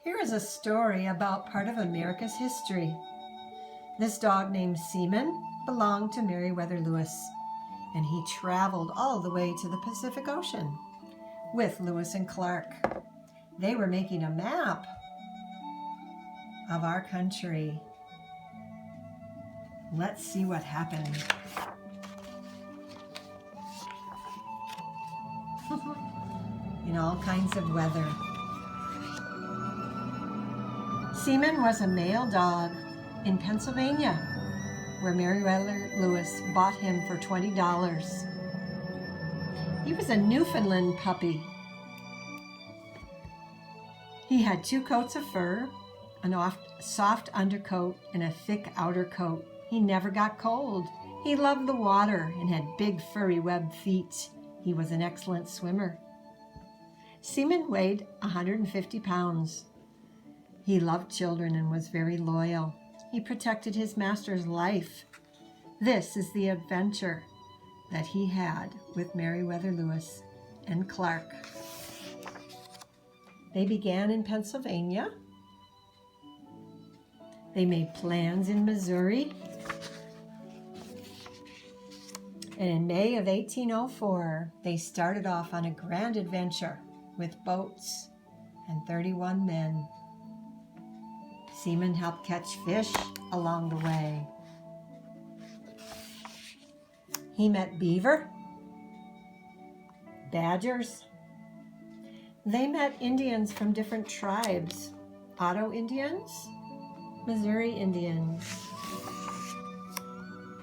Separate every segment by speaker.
Speaker 1: Here is a story about part of America's history. This dog named Seaman belonged to Meriwether Lewis, and he traveled all the way to the Pacific Ocean with Lewis and Clark. They were making a map of our country. Let's see what happened. In all kinds of weather. Seaman was a male dog in Pennsylvania, where Meriwether Lewis bought him for $20. He was a Newfoundland puppy. He had 2 coats of fur, a soft undercoat, and a thick outer coat. He never got cold. He loved the water and had big furry webbed feet. He was an excellent swimmer. Seaman weighed 150 pounds. He loved children and was very loyal. He protected his master's life. This is the adventure that he had with Meriwether Lewis and Clark. They began in Pennsylvania. They made plans in Missouri. And in May of 1804, they started off on a grand adventure with boats and 31 men. Seaman helped catch fish along the way. He met beaver, badgers. They met Indians from different tribes, Otto Indians, Missouri Indians.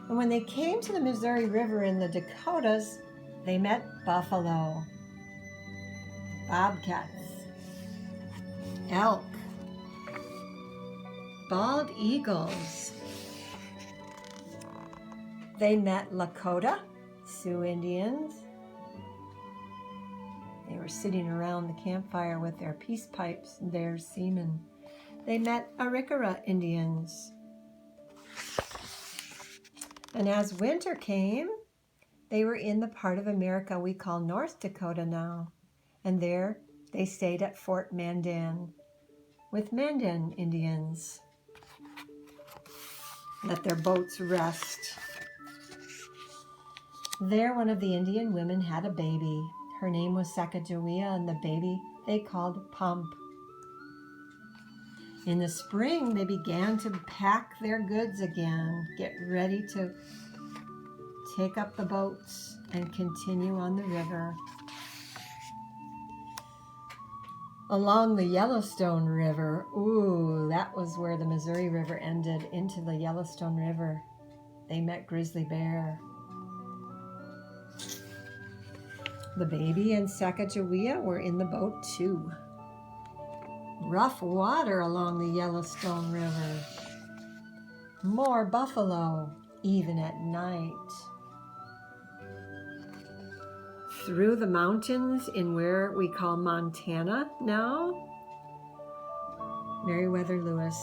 Speaker 1: And when they came to the Missouri River in the Dakotas, they met buffalo, bobcats, elk, bald eagles. They met Lakota, Sioux Indians. They were sitting around the campfire with their peace pipes, and there's Seaman. They met Arikara Indians. And as winter came, they were in the part of America we call North Dakota now. And there they stayed at Fort Mandan with Mandan Indians. Let their boats rest. There, one of the Indian women had a baby. Her name was Sacagawea, and the baby they called Pump. In the spring, they began to pack their goods again, get ready to take up the boats and continue on the river. Along the Yellowstone River, that was where the Missouri River ended, into the Yellowstone River. They met grizzly bear. The baby and Sacagawea were in the boat too. Rough water along the Yellowstone River. More buffalo, even at night. Through the mountains in where we call Montana now, Meriwether Lewis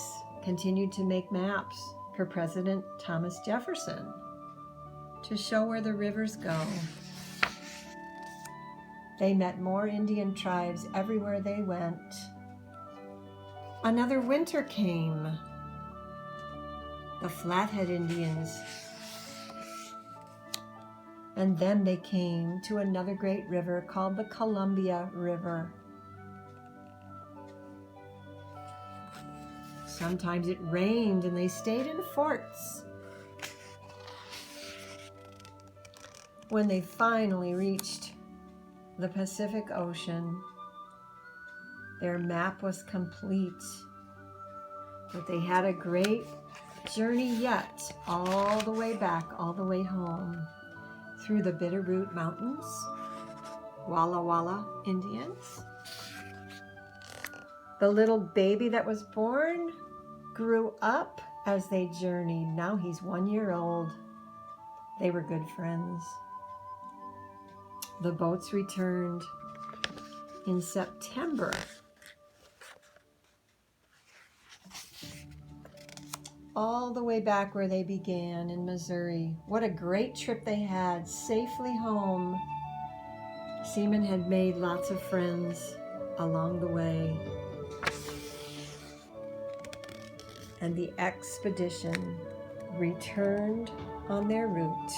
Speaker 1: continued to make maps for President Thomas Jefferson to show where the rivers go. They met more Indian tribes everywhere they went. Another winter came. The Flathead Indians. And then they came to another great river called the Columbia River. Sometimes it rained and they stayed in forts. When they finally reached the Pacific Ocean, their map was complete, but they had a great journey yet, all the way back, all the way home, through the Bitterroot Mountains, Walla Walla Indians. The little baby that was born grew up as they journeyed. Now he's 1 year old. They were good friends. The boats returned in September. All the way back where they began in Missouri. What a great trip they had, safely home. Seaman had made lots of friends along the way. and the expedition returned on their route.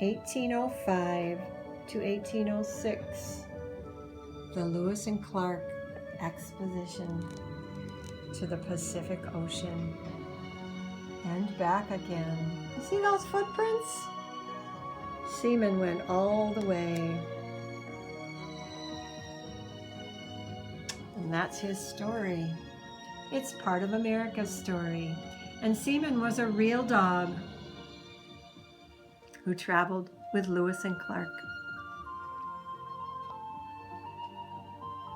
Speaker 1: 1805 to 1806, the Lewis and Clark expedition to the Pacific Ocean and back again. You see those footprints? Seaman went all the way. And that's his story. It's part of America's story. And Seaman was a real dog who traveled with Lewis and Clark.